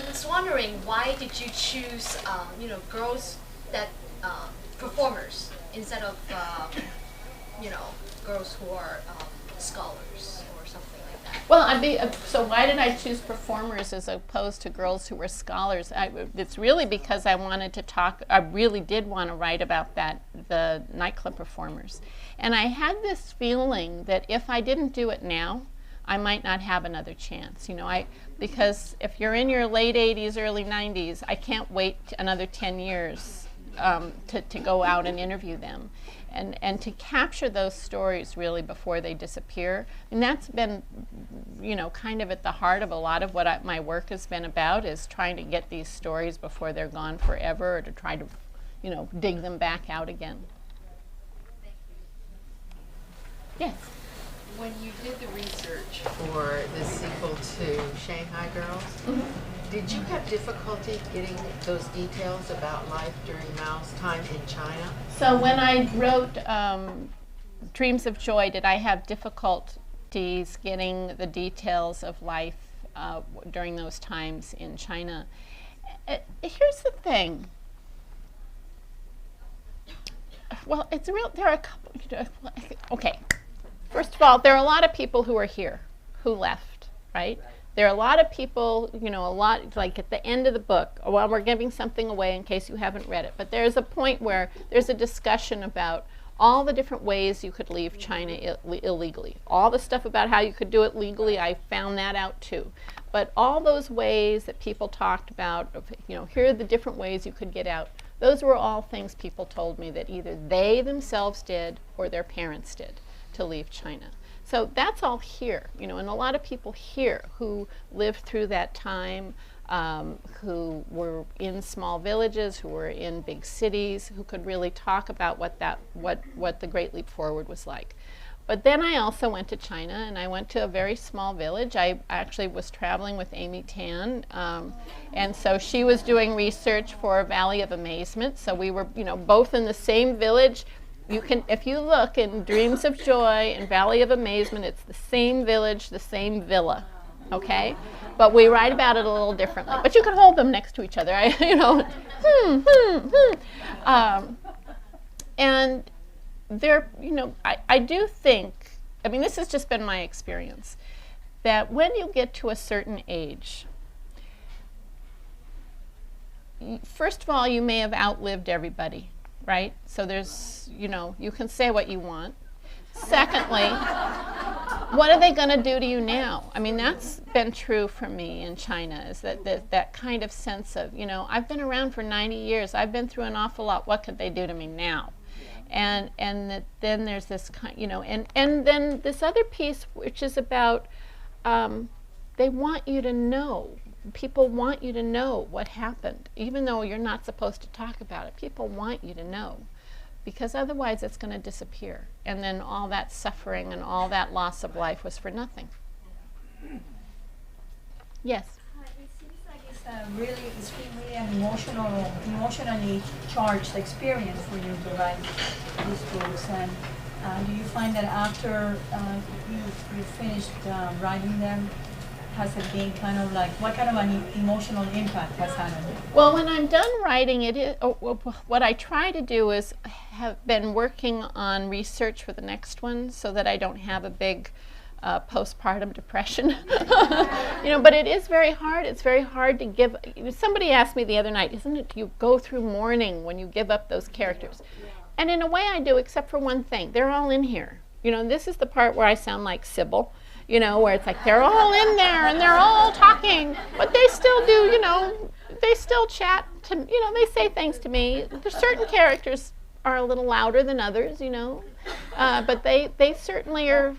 S5: was wondering, why did you choose girls that performers instead of girls who are scholars or something like that?
S3: Well, so why did I choose performers as opposed to girls who were scholars? It's really because I really did want to write about the nightclub performers. And I had this feeling that if I didn't do it now, I might not have another chance. Because if you're in your late 80s, early 90s, I can't wait another 10 years to go out and interview them. And to capture those stories really before they disappear. And that's been, kind of at the heart of a lot of what my work has been about, is trying to get these stories before they're gone forever, or to try to, dig them back out again. Yes?
S6: When you did the research for the sequel to Shanghai Girls, did you have difficulty getting those details about life during Mao's time in China?
S3: So when I wrote Dreams of Joy, did I have difficulties getting the details of life during those times in China? Here's the thing. Well, there are a couple, okay. First of all, there are a lot of people who are here, who left, right? There are a lot of people, like at the end of the book, well, we're giving something away in case you haven't read it, but there's a point where there's a discussion about all the different ways you could leave China illegally. All the stuff about how you could do it legally, I found that out too. But all those ways that people talked about, here are the different ways you could get out, those were all things people told me that either they themselves did or their parents did to leave China. So that's all here, and a lot of people here who lived through that time, who were in small villages, who were in big cities, who could really talk about what the Great Leap Forward was like. But then I also went to China, and I went to a very small village. I actually was traveling with Amy Tan, and so she was doing research for Valley of Amazement. So we were, both in the same village. You can, if you look in Dreams of Joy and Valley of Amazement, it's the same village, the same villa, okay? But we write about it a little differently. But you can hold them next to each other, and there, I do think, this has just been my experience, that when you get to a certain age, first of all, you may have outlived everybody. Right? So there's, you can say what you want. Secondly, what are they going to do to you now? That's been true for me in China, is that kind of sense of, I've been around for 90 years. I've been through an awful lot. What could they do to me now? And then there's this kind, and then this other piece, which is about, they want you to know. People want you to know what happened, even though you're not supposed to talk about it. People want you to know, because otherwise it's going to disappear. And then all that suffering and all that loss of life was for nothing. Yes?
S7: It seems like it's been really an emotionally charged experience for you to write these books. And do you find that after you finished writing them, has it been kind of like, what kind of an emotional impact has had on you?
S3: Well, when I'm done writing it, what I try to do is have been working on research for the next one so that I don't have a big postpartum depression. But it is very hard. It's very hard to give. Somebody asked me the other night, isn't it you go through mourning when you give up those characters? And in a way I do, except for one thing. They're all in here. This is the part where I sound like Sybil. Where it's like they're all in there and they're all talking, but they still do, they still chat to, they say things to me. There's certain characters are a little louder than others, but they certainly are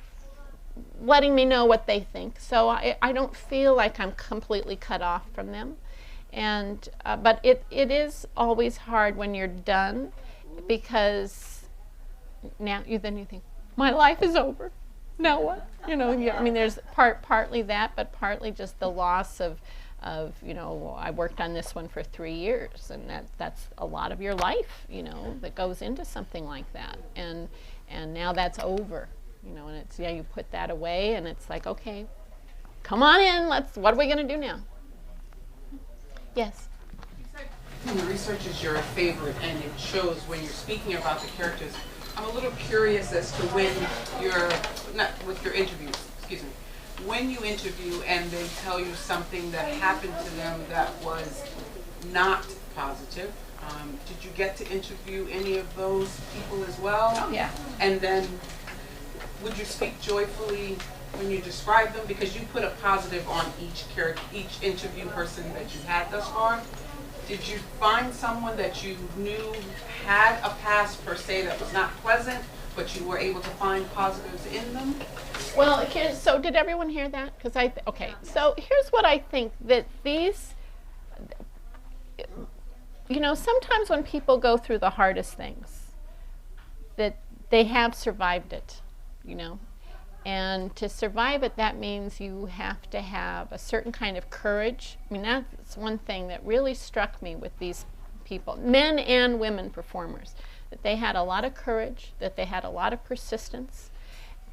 S3: letting me know what they think. So I don't feel like I'm completely cut off from them. And but it is always hard when you're done, because now you think, my life is over. Now what? There's partly that, but partly just the loss of I worked on this one for 3 years, and that's a lot of your life, that goes into something like that, and now that's over, and it's you put that away, and it's like, okay, come on in, what are we going to do now? Yes.
S8: The research is your favorite, and it shows when you're speaking about the characters. I'm a little curious as to when with your interviews, when you interview and they tell you something that happened to them that was not positive. Did you get to interview any of those people as well?
S3: Oh, yeah.
S8: And then would you speak joyfully when you describe them? Because you put a positive on each interview person that you had thus far. Did you find someone that you knew had a past per se that was not pleasant, but you were able to find positives in them?
S3: Well, so did everyone hear that? Okay, so here's what I think, that these, sometimes when people go through the hardest things, that they have survived it, And to survive it, that means you have to have a certain kind of courage. That's one thing that really struck me with these people, men and women performers, that they had a lot of courage, that they had a lot of persistence,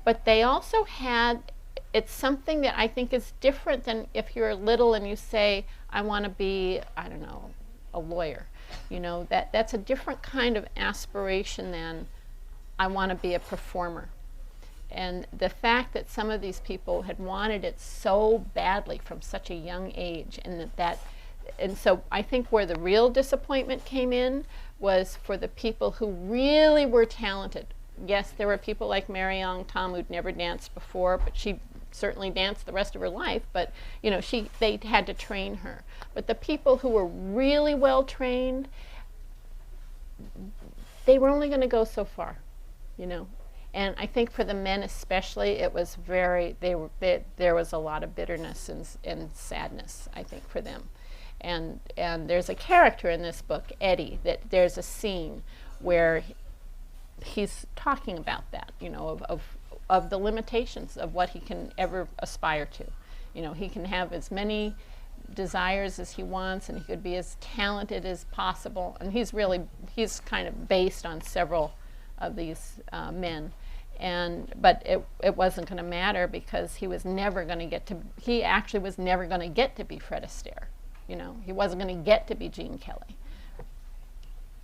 S3: but they also had, it's something that I think is different than if you're little and you say, I want to be, I don't know, a lawyer. That's a different kind of aspiration than I want to be a performer. And the fact that some of these people had wanted it so badly from such a young age, and so I think where the real disappointment came in was for the people who really were talented. Yes, there were people like Mary Ong Tom who'd never danced before, but she certainly danced the rest of her life, but they had to train her. But the people who were really well trained, they were only going to go so far, And I think for the men especially, it was there was a lot of bitterness and sadness, I think, for them. And there's a character in this book, Eddie, that there's a scene where he's talking about that, of the limitations of what he can ever aspire to. He can have as many desires as he wants, and he could be as talented as possible. And he's kind of based on several of these men. But it wasn't going to matter, because he was never going to get to, he actually was never going to get to be Fred Astaire. He wasn't going to get to be Gene Kelly.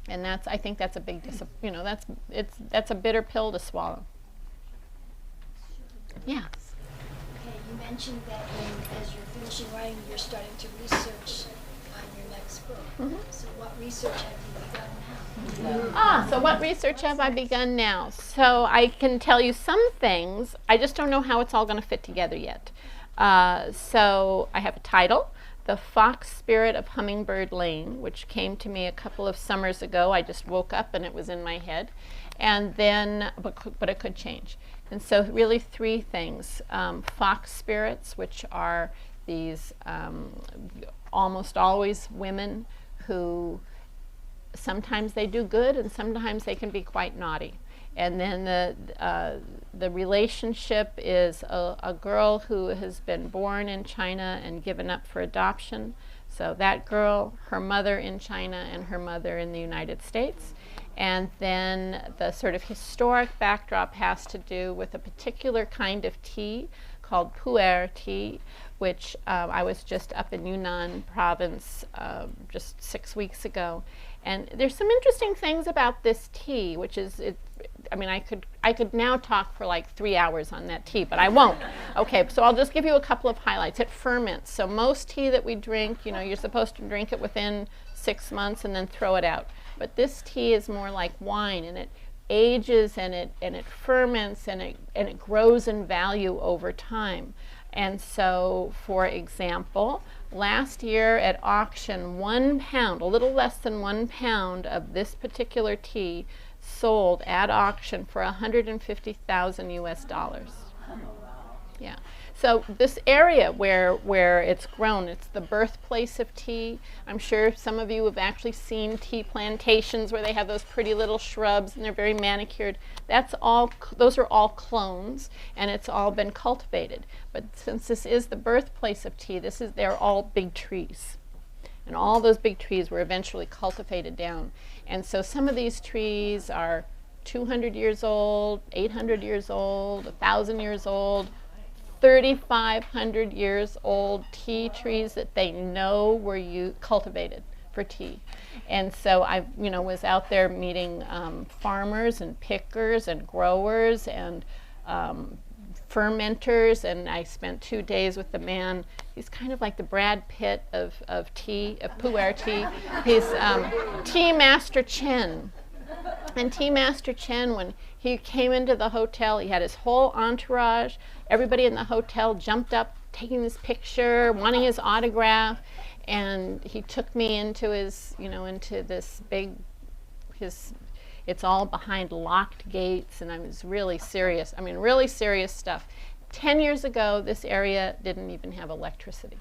S3: And I think that's a big, that's a bitter pill to swallow. Yes.
S9: Okay, you mentioned that as you're finishing writing, you're starting to research on your next book.
S3: Mm-hmm.
S9: So what research have you begun now?
S3: So what research have I begun now? So I can tell you some things. I just don't know how it's all going to fit together yet. So I have a title, The Fox Spirit of Hummingbird Lane, which came to me a couple of summers ago. I just woke up and it was in my head. And then, but it could change. And so really 3 things. Fox spirits, which are these almost always women who sometimes they do good and sometimes they can be quite naughty. And then the relationship is a girl who has been born in China and given up for adoption. So that girl, her mother in China and her mother in the United States. And then the sort of historic backdrop has to do with a particular kind of tea called Pu'er tea, which I was just up in Yunnan province just 6 weeks ago. And there's some interesting things about this tea, which is, I mean, I could now talk for like 3 hours on that tea, but I won't. Okay, so I'll just give you a couple of highlights. It ferments. So most tea that we drink, you know, you're supposed to drink it within 6 months and then throw it out. But this tea is more like wine, and it ages and it ferments and it grows in value over time. And so, for example, last year at auction, 1 pound, a little less than 1 pound of this particular tea sold at auction for $150,000 US. Yeah. So this area where it's grown, it's the birthplace of tea. I'm sure some of you have actually seen tea plantations where they have those pretty little shrubs and they're very manicured. Those are all clones, and it's all been cultivated. But since this is the birthplace of tea, they're all big trees. And all those big trees were eventually cultivated down. And so some of these trees are 200 years old, 800 years old, 1,000 years old, 3,500 years old tea trees that they know were cultivated for tea. And so I was out there meeting farmers and pickers and growers and fermenters, and I spent 2 days with the man. He's kind of like the Brad Pitt of tea, of Pu'er tea. He's Tea Master Chen. And Tea Master Chen, when he came into the hotel, he had his whole entourage. Everybody in the hotel jumped up, taking this picture, wanting his autograph. And he took me into into this big, it's all behind locked gates, and I was really serious. I mean, really serious stuff. 10 years ago, this area didn't even have electricity.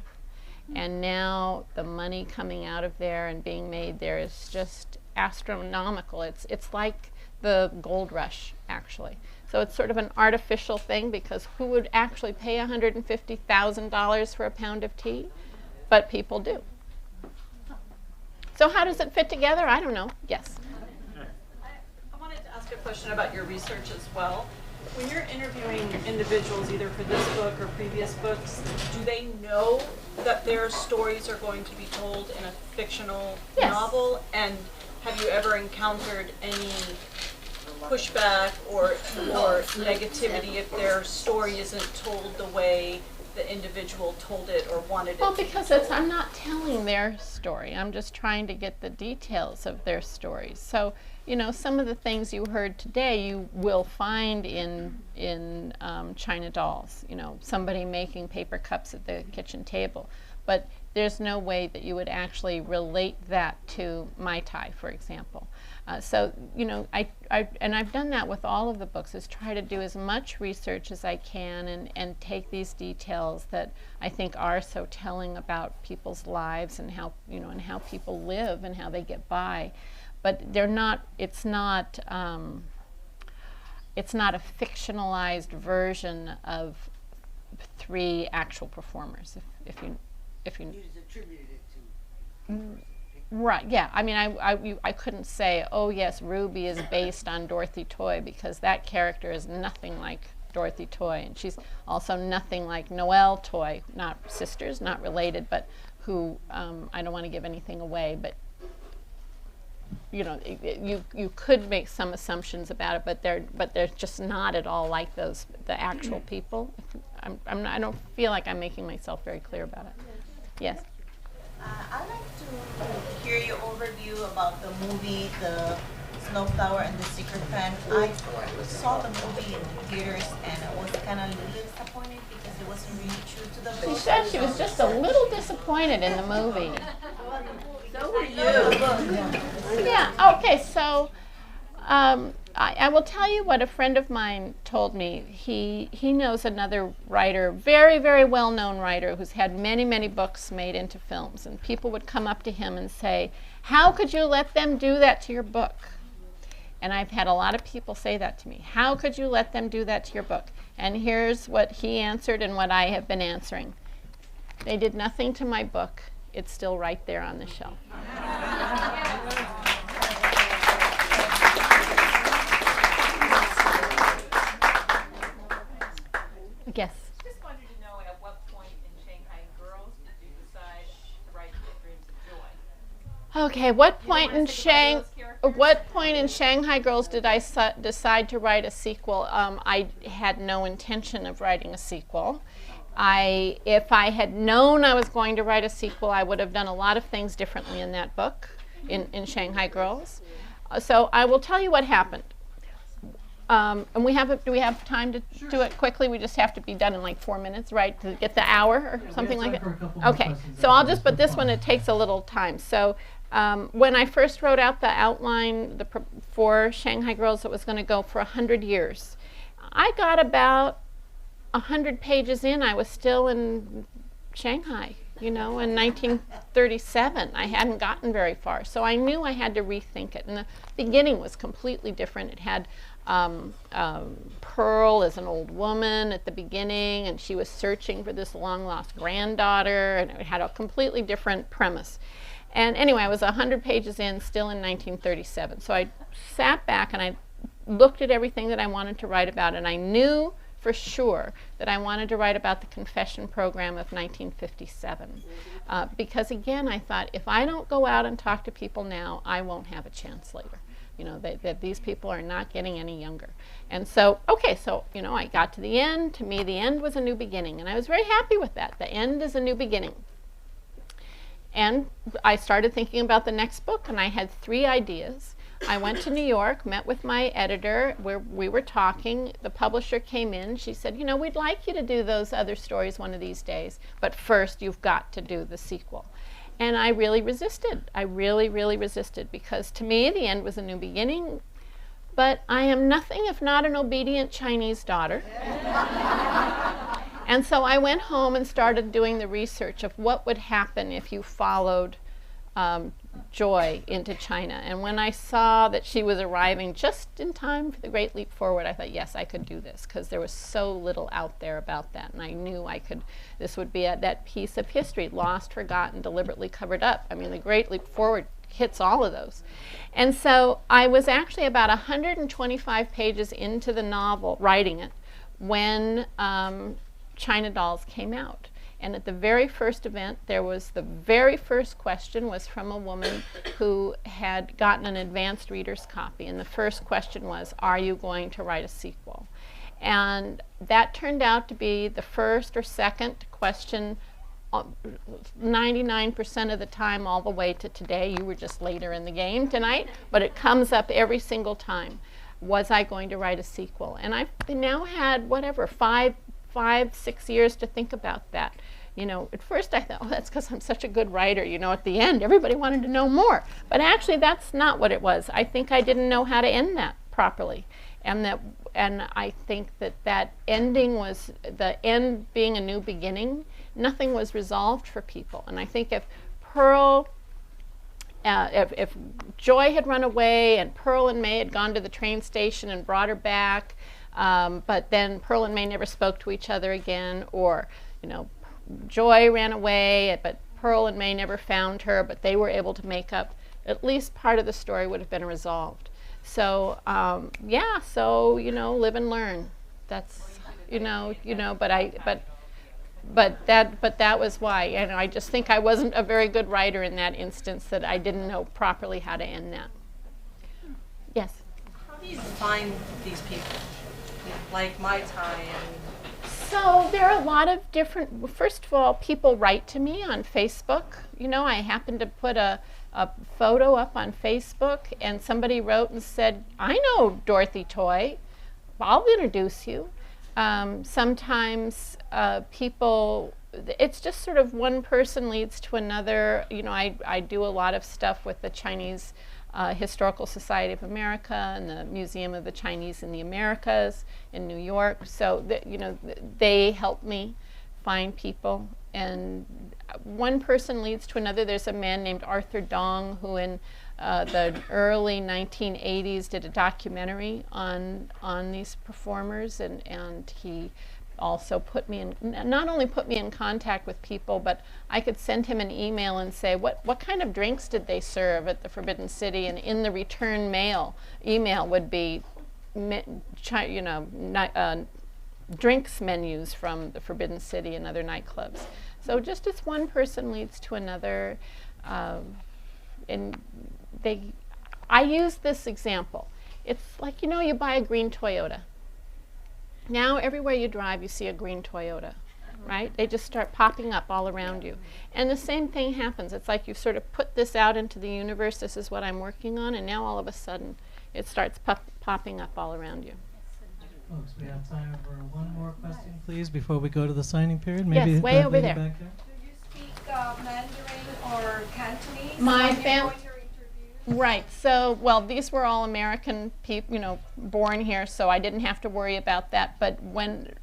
S3: And now the money coming out of there and being made there is just astronomical. It's like the gold rush, actually. So it's sort of an artificial thing, because who would actually pay $150,000 for a pound of tea? But people do. So how does it fit together? I don't know. Yes?
S10: I wanted to ask a question about your research as well. When you're interviewing individuals, either for this book or previous books, do they know that their stories are going to be told in a fictional novel? And have you ever encountered any pushback or negativity if their story isn't told the way the individual told it or wanted it to be told?
S3: Well, because I'm not telling their story. I'm just trying to get the details of their stories. So, some of the things you heard today you will find in China dolls. Somebody making paper cups at the kitchen table. But there's no way that you would actually relate that to Mai Tai, for example. And I've done that with all of the books, is try to do as much research as I can and take these details that I think are so telling about people's lives and how people live and how they get by. But they're not. It's not a fictionalized version of 3 actual performers. If you
S11: attributed it to.
S3: Right, yeah. I mean, I couldn't say, oh yes, Ruby is based on Dorothy Toy, because that character is nothing like Dorothy Toy, and she's also nothing like Noelle Toy, not sisters, not related, but who, I don't want to give anything away, but you could make some assumptions about it, but they're just not at all like the actual people. I don't feel like I'm making myself very clear about it. Yes.
S11: I'd like to hear your overview about the movie, The Snowflower and the Secret Pan. I saw the movie in the theaters, and I was kind of a little disappointed because it wasn't really true to the book.
S3: She said she was just a little disappointed in the movie.
S11: So were you.
S3: Yeah, okay, so I will tell you what a friend of mine told me. He knows another writer, very, very well-known writer, who's had many, many books made into films. And people would come up to him and say, how could you let them do that to your book? And I've had a lot of people say that to me. How could you let them do that to your book? And here's what he answered and what I have been answering. They did nothing to my book. It's still right there on the shelf. Yes.
S12: Just wondering
S3: Okay, what point in Shanghai Girls did I decide to write a sequel? I had no intention of writing a sequel. If I had known I was going to write a sequel, I would have done a lot of things differently in that book, in Shanghai Girls. So I will tell you what happened. And do we have time to do it quickly? We just have to be done in like 4 minutes, right? To get the hour or something like that? Okay, so I'll just, but this one, it takes a little time. So when I first wrote out the outline for Shanghai Girls, it was going to go for 100 years. I got about 100 pages in, I was still in Shanghai, in 1937. I hadn't gotten very far. So I knew I had to rethink it. And the beginning was completely different. It had Pearl as an old woman at the beginning, and she was searching for this long-lost granddaughter, and it had a completely different premise. And anyway, I was 100 pages in, still in 1937. So I sat back and I looked at everything that I wanted to write about, and I knew for sure that I wanted to write about the confession program of 1957. Because again, I thought, if I don't go out and talk to people now, I won't have a chance later. That these people are not getting any younger. And so, okay, so, I got to the end. To me, the end was a new beginning, and I was very happy with that. The end is a new beginning. And I started thinking about the next book, and I had 3 ideas. I went to New York, met with my editor, where we were talking. The publisher came in. She said, we'd like you to do those other stories one of these days, but first you've got to do the sequel. And I really resisted. I really, really resisted, because to me the end was a new beginning. But I am nothing if not an obedient Chinese daughter. And so I went home and started doing the research of what would happen if you followed Joy into China. And when I saw that she was arriving just in time for the Great Leap Forward, I thought, yes, I could do this, because there was so little out there about that. And I knew this would be that piece of history, lost, forgotten, deliberately covered up. I mean, the Great Leap Forward hits all of those. And so I was actually about 125 pages into the novel, writing it, when China Dolls came out. And at the very first event, the very first question was from a woman who had gotten an advanced reader's copy. And the first question was, are you going to write a sequel? And that turned out to be the first or second question 99% of the time, all the way to today. You were just later in the game tonight, but it comes up every single time. Was I going to write a sequel? And I've now had, 5-6 years to think about that. At first I thought, oh, that's because I'm such a good writer. At the end, everybody wanted to know more. But actually, that's not what it was. I think I didn't know how to end that properly. And I think that ending was, the end being a new beginning, nothing was resolved for people. And I think if Pearl, if Joy had run away and Pearl and May had gone to the train station and brought her back, but then Pearl and May never spoke to each other again, or, Joy ran away, but Pearl and May never found her, but they were able to make up, at least part of the story would have been resolved. So, yeah, so, live and learn. That's, but that was why. I just think I wasn't a very good writer in that instance, that I didn't know properly how to end that. Yes?
S10: How do you find these people? Like Mai Tai and...
S3: So there are a lot of different, first of all, people write to me on Facebook. I happened to put a photo up on Facebook, and somebody wrote and said, I know Dorothy Toy. I'll introduce you. Sometimes people, it's just sort of one person leads to another. I do a lot of stuff with the Chinese Historical Society of America and the Museum of the Chinese in the Americas in New York. So, they help me find people. And one person leads to another. There's a man named Arthur Dong who in the early 1980s did a documentary on these performers, and he also not only put me in contact with people, but I could send him an email and say, what kind of drinks did they serve at the Forbidden City? And in the return email would be, drinks menus from the Forbidden City and other nightclubs. So just as one person leads to another, and I use this example. It's like, you buy a green Toyota. Now everywhere you drive, you see a green Toyota, right? They just start popping up all around you. And the same thing happens. It's like you sort of put this out into the universe, this is what I'm working on, and now all of a sudden it starts popping up all around you.
S1: Folks, we have time for one more question, please, before we go to the signing period.
S3: Yes, way
S1: that
S3: over
S1: lady
S3: there.
S1: back there.
S7: Do you speak Mandarin or Cantonese?
S3: My family. Right. So, well, these were all American people, born here, so I didn't have to worry about that. But when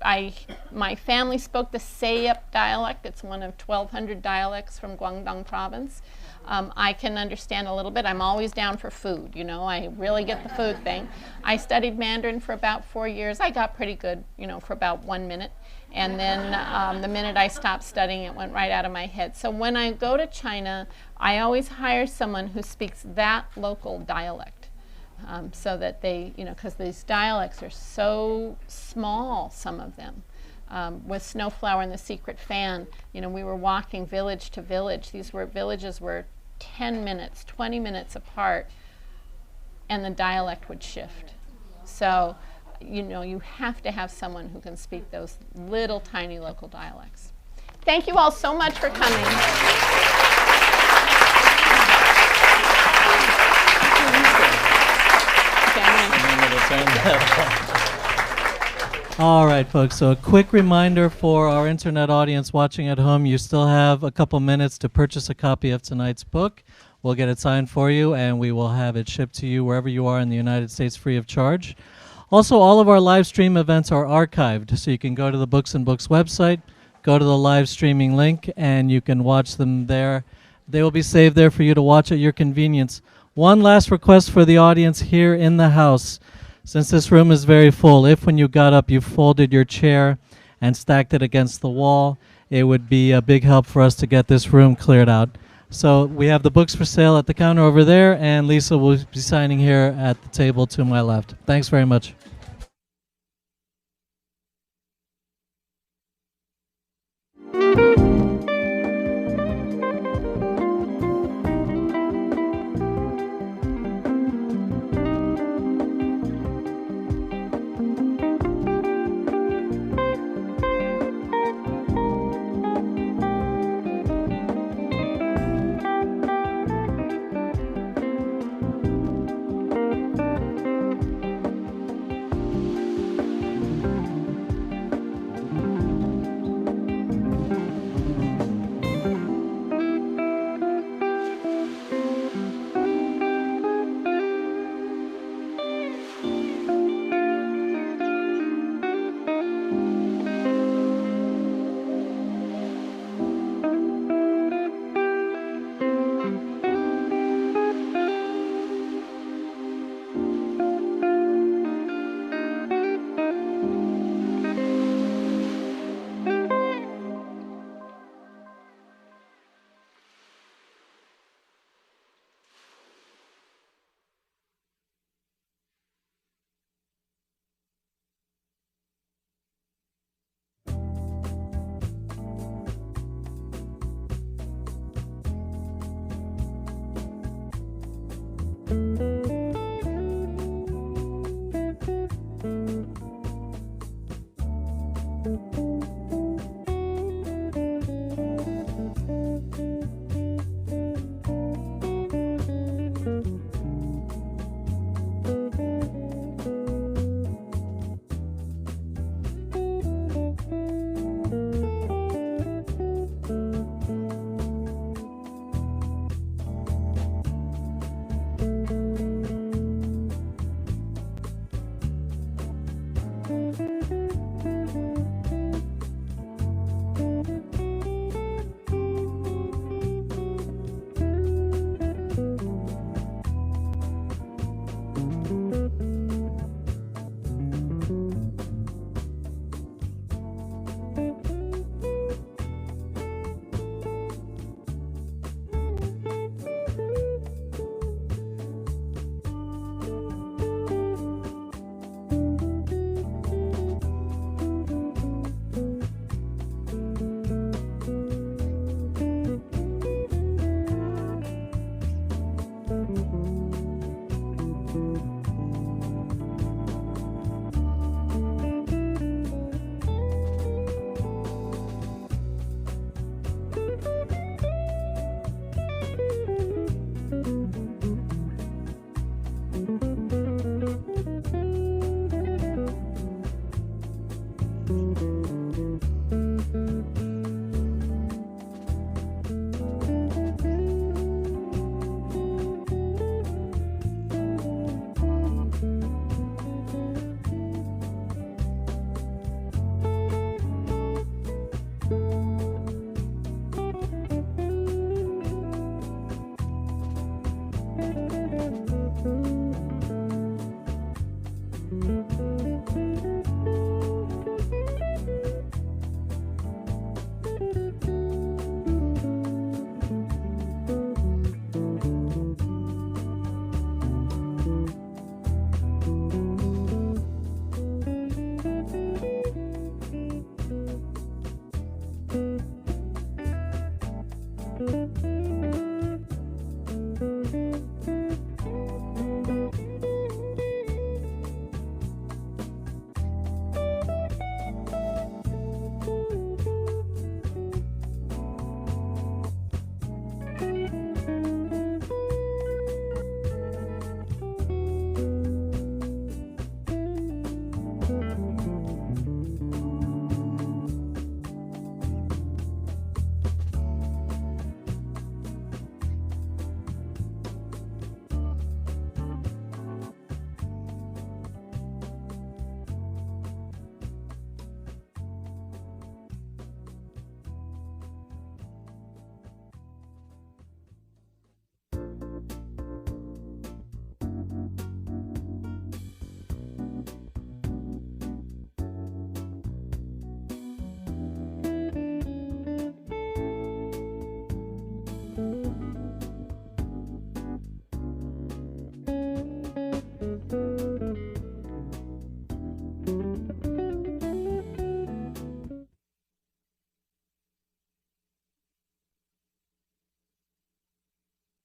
S3: my family spoke the Sayep dialect, it's one of 1,200 dialects from Guangdong province. I can understand a little bit. I'm always down for food, I really get the food thing. I studied Mandarin for about 4 years. I got pretty good, for about 1 minute. And then the minute I stopped studying, it went right out of my head. So when I go to China, I always hire someone who speaks that local dialect, so that they, because these dialects are so small, some of them. With Snowflower and the Secret Fan, we were walking village to village. These villages were 10 minutes, 20 minutes apart, and the dialect would shift. So, you have to have someone who can speak those little tiny local dialects. Thank you all so much for coming.
S1: All right, folks, so a quick reminder for our internet audience watching at home, you still have a couple minutes to purchase a copy of tonight's book. We'll get it signed for you, and we will have it shipped to you wherever you are in the United States free of charge. Also, all of our live stream events are archived, so you can go to the Books and Books website, go to the live streaming link, and you can watch them there. They will be saved there for you to watch at your convenience. One last request for the audience here in the house. Since this room is very full, if when you got up you folded your chair and stacked it against the wall, it would be a big help for us to get this room cleared out. So we have the books for sale at the counter over there, and Lisa will be signing here at the table to my left. Thanks very much.